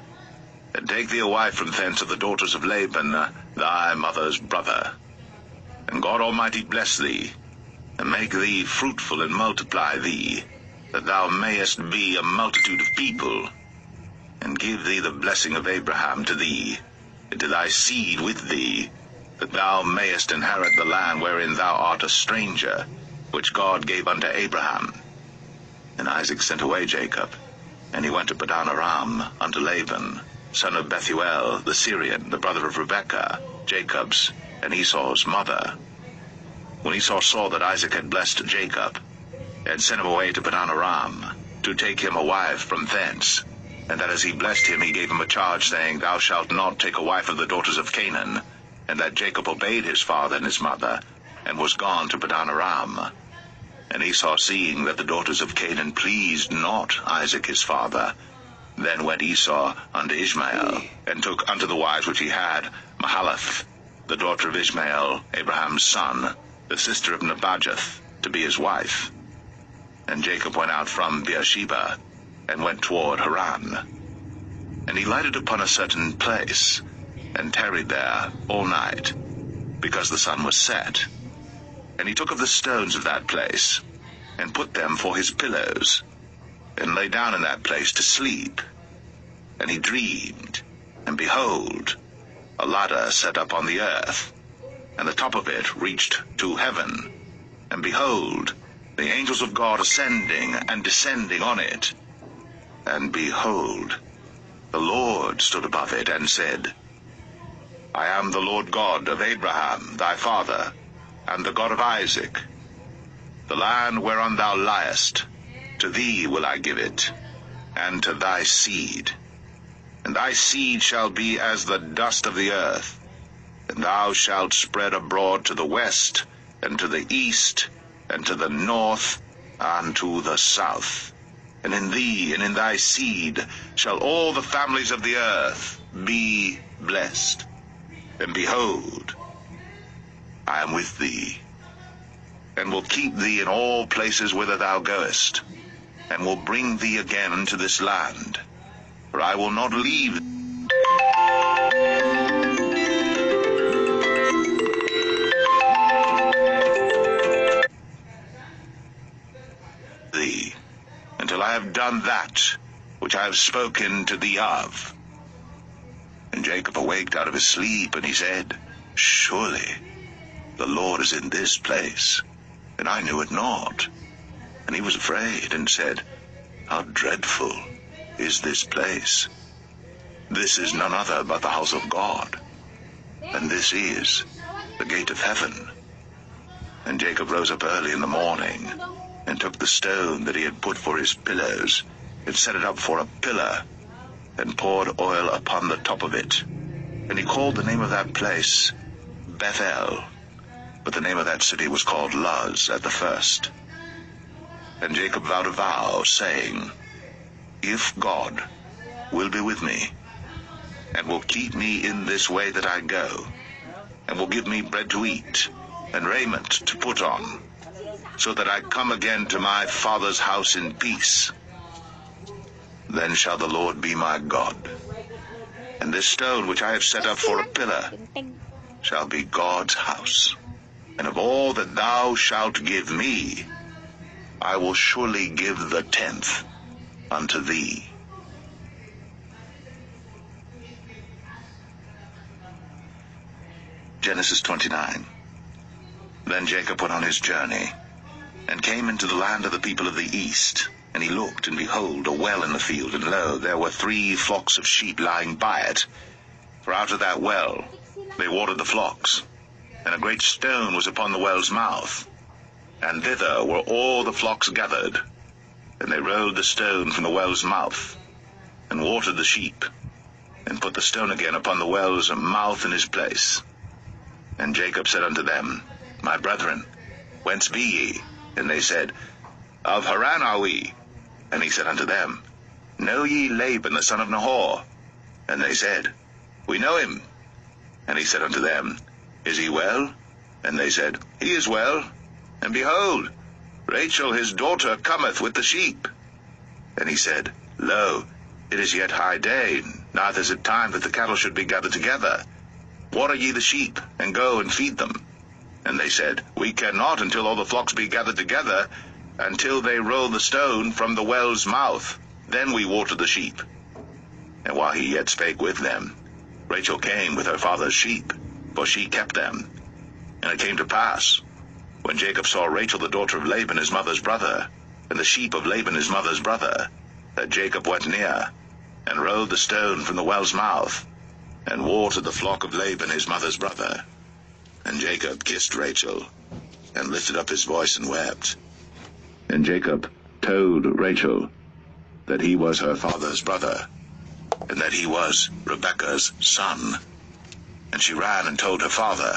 and take thee a wife from thence of the daughters of Laban thy mother's brother. And God Almighty bless thee, and make thee fruitful, and multiply thee, that thou mayest be a multitude of people, and give thee the blessing of Abraham to thee, and to thy seed with thee, that thou mayest inherit the land wherein thou art a stranger, which God gave unto Abraham. And Isaac sent away Jacob, and he went to Padan Aram unto Laban, son of Bethuel the Syrian, the brother of Rebekah, Jacob's and Esau's mother. When Esau saw that Isaac had blessed Jacob, and sent him away to Padan Aram, to take him a wife from thence, and that as he blessed him he gave him a charge, saying, Thou shalt not take a wife of the daughters of Canaan, and that Jacob obeyed his father and his mother, and was gone to Padan Aram. And Esau, seeing that the daughters of Canaan pleased not Isaac his father, then went Esau unto Ishmael, and took unto the wives which he had Mahalath, the daughter of Ishmael, Abraham's son, the sister of Nebajoth, to be his wife. And Jacob went out from Beersheba, and went toward Haran. And he lighted upon a certain place, and tarried there all night, because the sun was set. And he took of the stones of that place, and put them for his pillows, and lay down in that place to sleep. And he dreamed, and behold, a ladder set up on the earth, and the top of it reached to heaven. And behold, the angels of God ascending and descending on it. And behold, the Lord stood above it, and said, I am the Lord God of Abraham thy father, and the God of Isaac. The land whereon thou liest, to thee will I give it, and to thy seed. And thy seed shall be as the dust of the earth, and thou shalt spread abroad to the west, and to the east, and to the north, and to the south. And in thee and in thy seed shall all the families of the earth be blessed. And behold, I am with thee, and will keep thee in all places whither thou goest, and will bring thee again unto this land, for I will not leave thee until I have done that which I have spoken to thee of. And Jacob awaked out of his sleep, and he said, Surely the Lord is in this place, and I knew it not. And he was afraid, and said, How dreadful is this place! This is none other but the house of God, and this is the gate of heaven. And Jacob rose up early in the morning, and took the stone that he had put for his pillows, and set it up for a pillar, and poured oil upon the top of it. And he called the name of that place Bethel, but the name of that city was called Luz at the first. And Jacob vowed a vow, saying, If God will be with me, and will keep me in this way that I go, and will give me bread to eat, and raiment to put on, so that I come again to my father's house in peace, then shall the Lord be my God. And this stone which I have set up for a pillar shall be God's house. And of all that thou shalt give me, I will surely give the 10th unto thee. Genesis 29. Then Jacob went on his journey, and came into the land of the people of the east. And he looked, and behold, a well in the field, and lo, there were 3 flocks of sheep lying by it. For out of that well they watered the flocks. And a great stone was upon the well's mouth, and thither were all the flocks gathered. And they rolled the stone from the well's mouth, and watered the sheep, and put the stone again upon the well's mouth in his place. And Jacob said unto them, My brethren, whence be ye? And they said, Of Haran are we. And he said unto them, Know ye Laban the son of Nahor? And they said, We know him. And he said unto them, Is he well? And they said, He is well. And behold, Rachel his daughter cometh with the sheep. And he said, Lo, it is yet high day, neither is it time that the cattle should be gathered together. Water ye the sheep, and go and feed them. And they said, We cannot until all the flocks be gathered together, until they roll the stone from the well's mouth. Then we water the sheep. And while he yet spake with them, Rachel came with her father's sheep, for she kept them. And it came to pass, when Jacob saw Rachel the daughter of Laban his mother's brother, and the sheep of Laban his mother's brother, that Jacob went near, and rolled the stone from the well's mouth, and watered the flock of Laban his mother's brother. And Jacob kissed Rachel, and lifted up his voice and wept. And Jacob told Rachel that he was her father's brother, and that he was Rebekah's son. And she ran and told her father.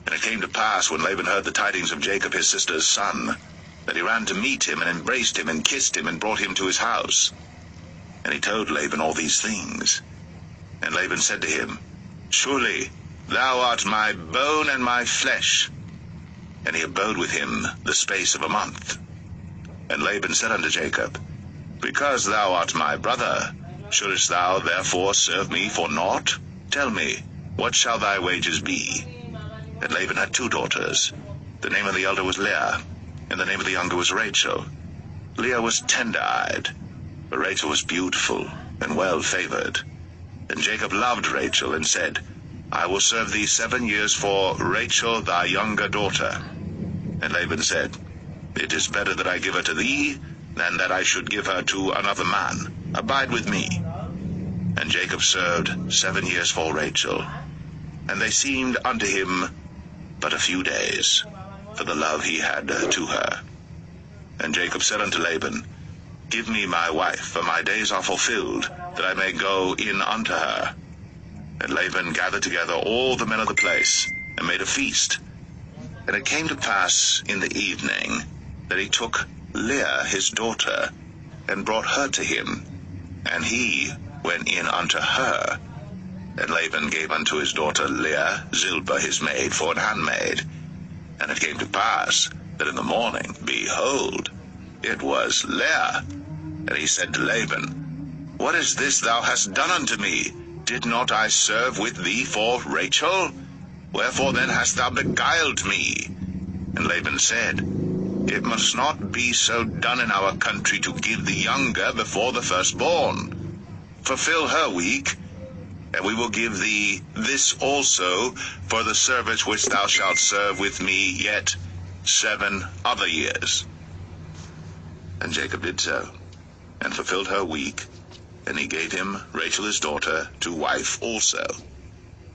And it came to pass, when Laban heard the tidings of Jacob his sister's son, that he ran to meet him, and embraced him, and kissed him, and brought him to his house. And he told Laban all these things. And Laban said to him, Surely thou art my bone and my flesh. And he abode with him the space of a month. And Laban said unto Jacob, Because thou art my brother, shouldest thou therefore serve me for naught? Tell me, what shall thy wages be? And Laban had 2 daughters. The name of the elder was Leah, and the name of the younger was Rachel. Leah was tender-eyed, but Rachel was beautiful and well-favored. And Jacob loved Rachel, and said, I will serve thee 7 years for Rachel thy younger daughter. And Laban said, It is better that I give her to thee, than that I should give her to another man. Abide with me. And Jacob served 7 years for Rachel, and they seemed unto him but a few days, for the love he had to her. And Jacob said unto Laban, Give me my wife, for my days are fulfilled, that I may go in unto her. And Laban gathered together all the men of the place, and made a feast. And it came to pass in the evening, that he took Leah his daughter, and brought her to him. And he went in unto her. And Laban gave unto his daughter Leah Zilpah his maid for an handmaid. And it came to pass, that in the morning, behold, it was Leah. And he said to Laban, What is this thou hast done unto me? Did not I serve with thee for Rachel? Wherefore then hast thou beguiled me? And Laban said, It must not be so done in our country, to give the younger before the firstborn. Fulfill her week, and we will give thee this also for the service which thou shalt serve with me yet 7 other years. And Jacob did so, and fulfilled her week, and he gave him Rachel his daughter to wife also.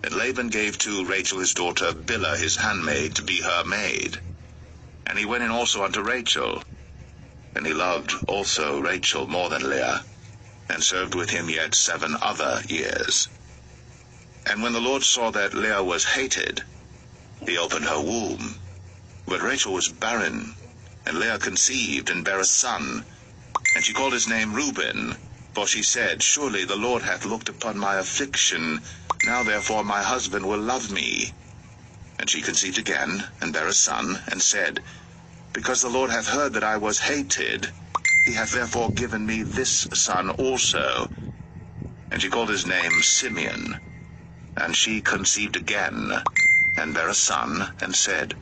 And Laban gave to Rachel his daughter Bilhah his handmaid to be her maid. And he went in also unto Rachel. And he loved also Rachel more than Leah, and served with him yet 7 other years. And when the Lord saw that Leah was hated, he opened her womb. But Rachel was barren, and Leah conceived, and bare a son. And she called his name Reuben, for she said, Surely the Lord hath looked upon my affliction, now therefore my husband will love me. And she conceived again, and bare a son, and said, Because the Lord hath heard that I was hated, he hath therefore given me this son also. And she called his name Simeon. And she conceived again, and bare a son, and said,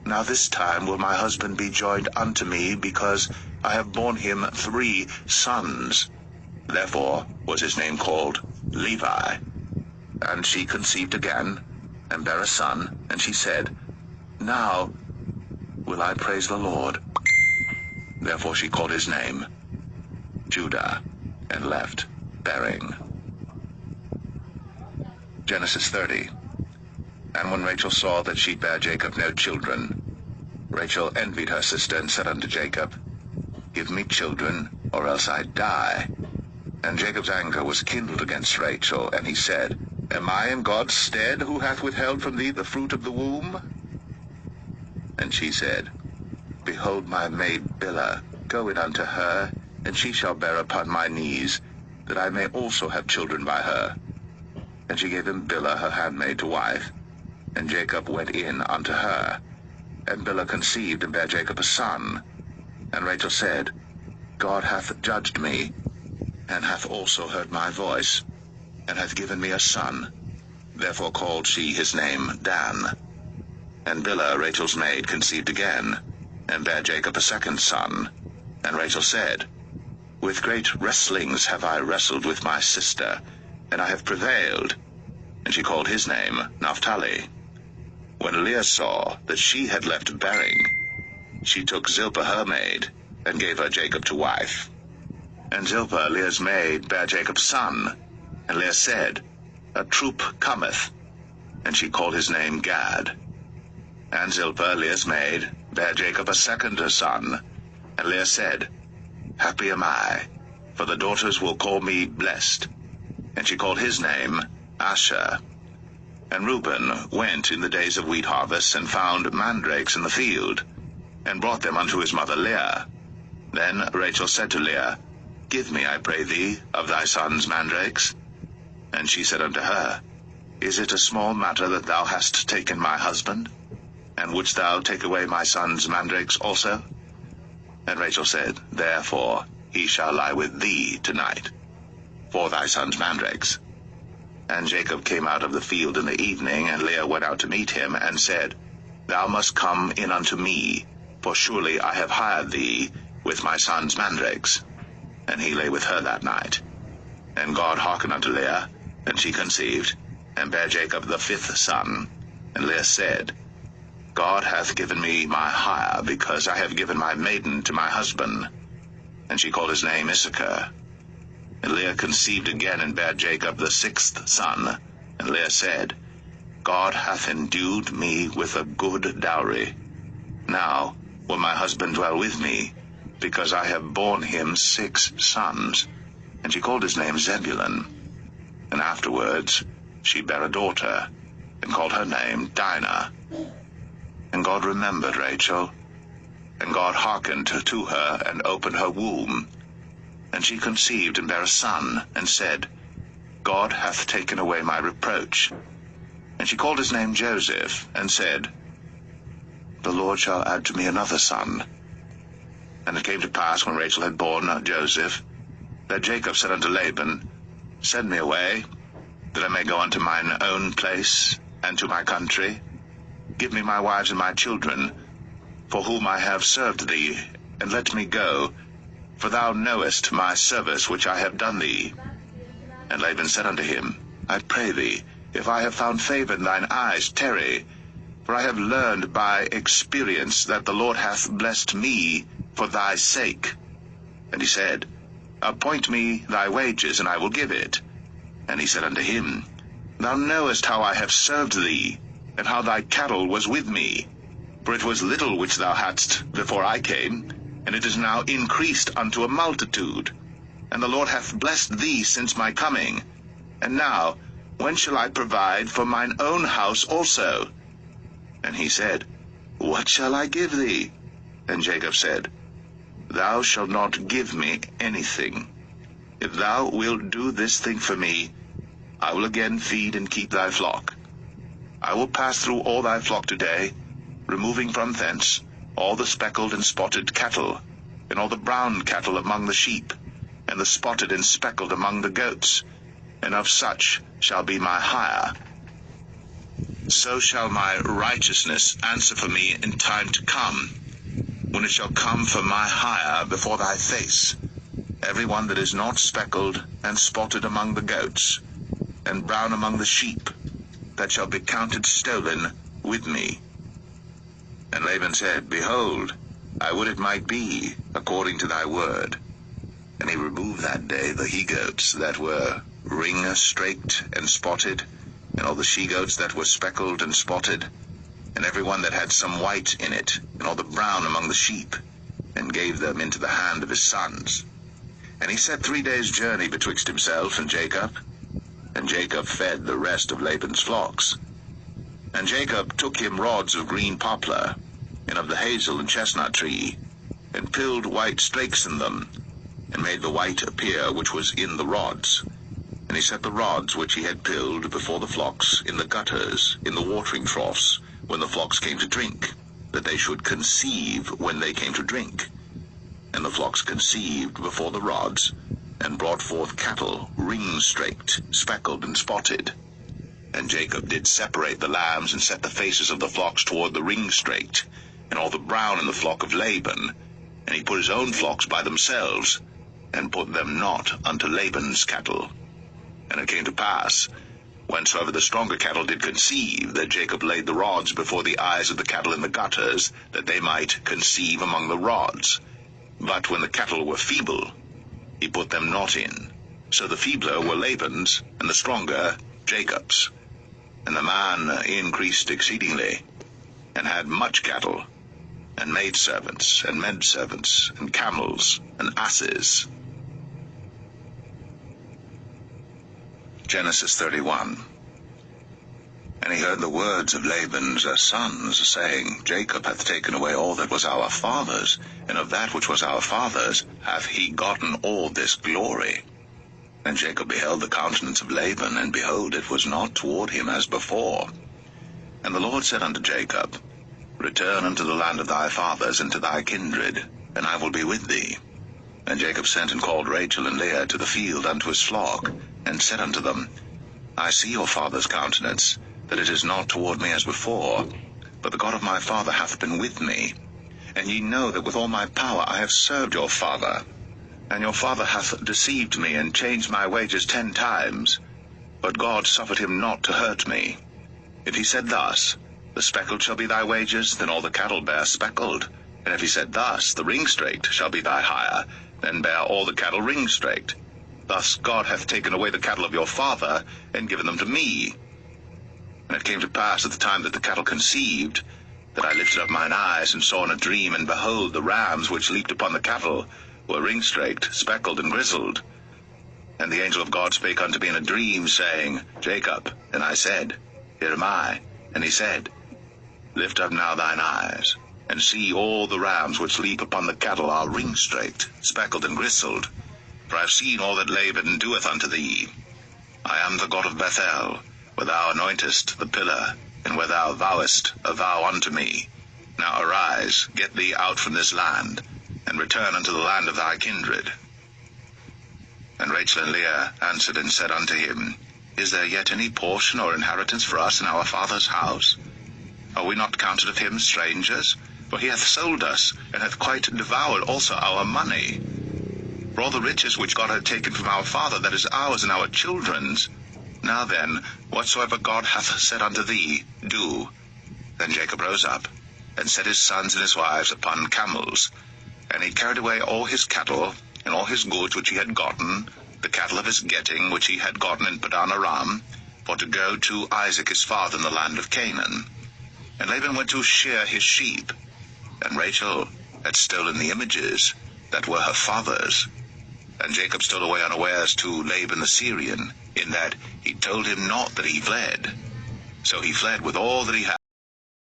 Now this time will my husband be joined unto me, because I have borne him 3 sons. Therefore was his name called Levi. And she conceived again, and bare a son, and she said, Now will I praise the Lord. Therefore she called his name Judah, and left bearing. Genesis 30. And when Rachel saw that she bare Jacob no children, Rachel envied her sister, and said unto Jacob, Give me children, or else I die. And Jacob's anger was kindled against Rachel, and he said, Am I in God's stead, who hath withheld from thee the fruit of the womb? And she said, Behold my maid Bilhah, go in unto her, and she shall bear upon my knees, that I may also have children by her. And she gave him Bilhah her handmaid to wife, and Jacob went in unto her. And Bilhah conceived, and bare Jacob a son. And Rachel said, God hath judged me, and hath also heard my voice, and hath given me a son. Therefore called she his name Dan. And Bilhah, Rachel's maid, conceived again, and bare Jacob a second son. And Rachel said, With great wrestlings have I wrestled with my sister, and I have prevailed. And she called his name Naphtali. When Leah saw that she had left bearing, she took Zilpah her maid, and gave her Jacob to wife. And Zilpah, Leah's maid, bare Jacob a son. And Leah said, A troop cometh. And she called his name Gad. And Zilpah, Leah's maid, bare Jacob a second son. And Leah said, Happy am I, for the daughters will call me blessed. And she called his name Asher. And Reuben went in the days of wheat harvest, and found mandrakes in the field, and brought them unto his mother Leah. Then Rachel said to Leah, Give me, I pray thee, of thy son's mandrakes. And she said unto her, Is it a small matter that thou hast taken my husband? And wouldst thou take away my son's mandrakes also? And Rachel said, Therefore he shall lie with thee tonight, for thy son's mandrakes. And Jacob came out of the field in the evening, and Leah went out to meet him, and said, Thou must come in unto me, for surely I have hired thee with my son's mandrakes. And he lay with her that night. And God hearkened unto Leah, and she conceived, and bare Jacob the 5th son. And Leah said, God hath given me my hire, because I have given my maiden to my husband. And she called his name Issachar. And Leah conceived again, and bare Jacob the 6th son. And Leah said, God hath endued me with a good dowry. Now will my husband dwell with me, because I have borne him 6 sons. And she called his name Zebulun. And afterwards she bare a daughter, and called her name Dinah. And God remembered Rachel, and God hearkened to her, and opened her womb. And she conceived, and bare a son, and said, God hath taken away my reproach. And she called his name Joseph, and said, The Lord shall add to me another son. And it came to pass, when Rachel had borne Joseph, that Jacob said unto Laban, Send me away, that I may go unto mine own place, and to my country. Give me my wives and my children, for whom I have served thee, and let me go, for thou knowest my service which I have done thee. And Laban said unto him, I pray thee, if I have found favor in thine eyes, tarry, for I have learned by experience that the Lord hath blessed me for thy sake. And he said, Appoint me thy wages, and I will give it. And he said unto him, Thou knowest how I have served thee, and how thy cattle was with me. For it was little which thou hadst before I came, and it is now increased unto a multitude. And the Lord hath blessed thee since my coming. And now, when shall I provide for mine own house also? And he said, What shall I give thee? And Jacob said, Thou shalt not give me anything. If thou wilt do this thing for me, I will again feed and keep thy flock. I will pass through all thy flock today, removing from thence all the speckled and spotted cattle, and all the brown cattle among the sheep, and the spotted and speckled among the goats, and of such shall be my hire. So shall my righteousness answer for me in time to come, when it shall come for my hire before thy face, every one that is not speckled and spotted among the goats, and brown among the sheep, that shall be counted stolen with me. And Laban said, Behold, I would it might be according to thy word. And he removed that day the he-goats that were ring-straked and spotted, and all the she-goats that were speckled and spotted, and every one that had some white in it, and all the brown among the sheep, and gave them into the hand of his sons. And he set 3 days' journey betwixt himself and Jacob fed the rest of Laban's flocks. And Jacob took him rods of green poplar, and of the hazel and chestnut tree, and pilled white strakes in them, and made the white appear which was in the rods. And he set the rods which he had pilled before the flocks in the gutters, in the watering troughs, when the flocks came to drink, that they should conceive when they came to drink. And the flocks conceived before the rods, and brought forth cattle, ring-straked, speckled, and spotted. And Jacob did separate the lambs, and set the faces of the flocks toward the ring-straked, and all the brown in the flock of Laban. And he put his own flocks by themselves, and put them not unto Laban's cattle. And it came to pass, whensoever the stronger cattle did conceive, that Jacob laid the rods before the eyes of the cattle in the gutters, that they might conceive among the rods. But when the cattle were feeble, he put them not in. So the feebler were Laban's, and the stronger Jacob's. And the man increased exceedingly, and had much cattle, and maidservants, and menservants, and camels, and asses. Genesis 31. And he heard the words of Laban's sons, saying, Jacob hath taken away all that was our father's, and of that which was our father's hath he gotten all this glory. And Jacob beheld the countenance of Laban, and behold, it was not toward him as before. And the Lord said unto Jacob, Return unto the land of thy fathers, and to thy kindred, and I will be with thee. And Jacob sent and called Rachel and Leah to the field unto his flock, and said unto them, I see your father's countenance, that it is not toward me as before, but the God of my father hath been with me. And ye know that with all my power I have served your father. And your father hath deceived me, and changed my wages 10 times. But God suffered him not to hurt me. If he said thus, The speckled shall be thy wages, then all the cattle bear speckled. And if he said thus, The ring-straked shall be thy hire, then bear all the cattle ring-straked. Thus God hath taken away the cattle of your father, and given them to me. And it came to pass at the time that the cattle conceived, that I lifted up mine eyes, and saw in a dream, and behold, the rams which leaped upon the cattle were ring-straked, speckled, and grizzled. And the angel of God spake unto me in a dream, saying, Jacob. And I said, Here am I. And he said, Lift up now thine eyes, and see all the rams which leap upon the cattle are ring-straked, speckled, and grizzled. For I have seen all that Laban doeth unto thee. I am the God of Bethel, where thou anointest the pillar, and where thou vowest a vow unto me. Now arise, get thee out from this land, and return unto the land of thy kindred. And Rachel and Leah answered and said unto him, Is there yet any portion or inheritance for us in our father's house? Are we not counted of him strangers? For he hath sold us, and hath quite devoured also our money. For all the riches which God hath taken from our father, that is ours and our children's. Now then, whatsoever God hath said unto thee, do. Then Jacob rose up, and set his sons and his wives upon camels. And he carried away all his cattle, and all his goods which he had gotten, the cattle of his getting which he had gotten in Padan Aram, for to go to Isaac his father in the land of Canaan. And Laban went to shear his sheep, and Rachel had stolen the images that were her father's. And Jacob stole away unawares to Laban the Syrian, in that he told him not that he fled. So he fled with all that he had.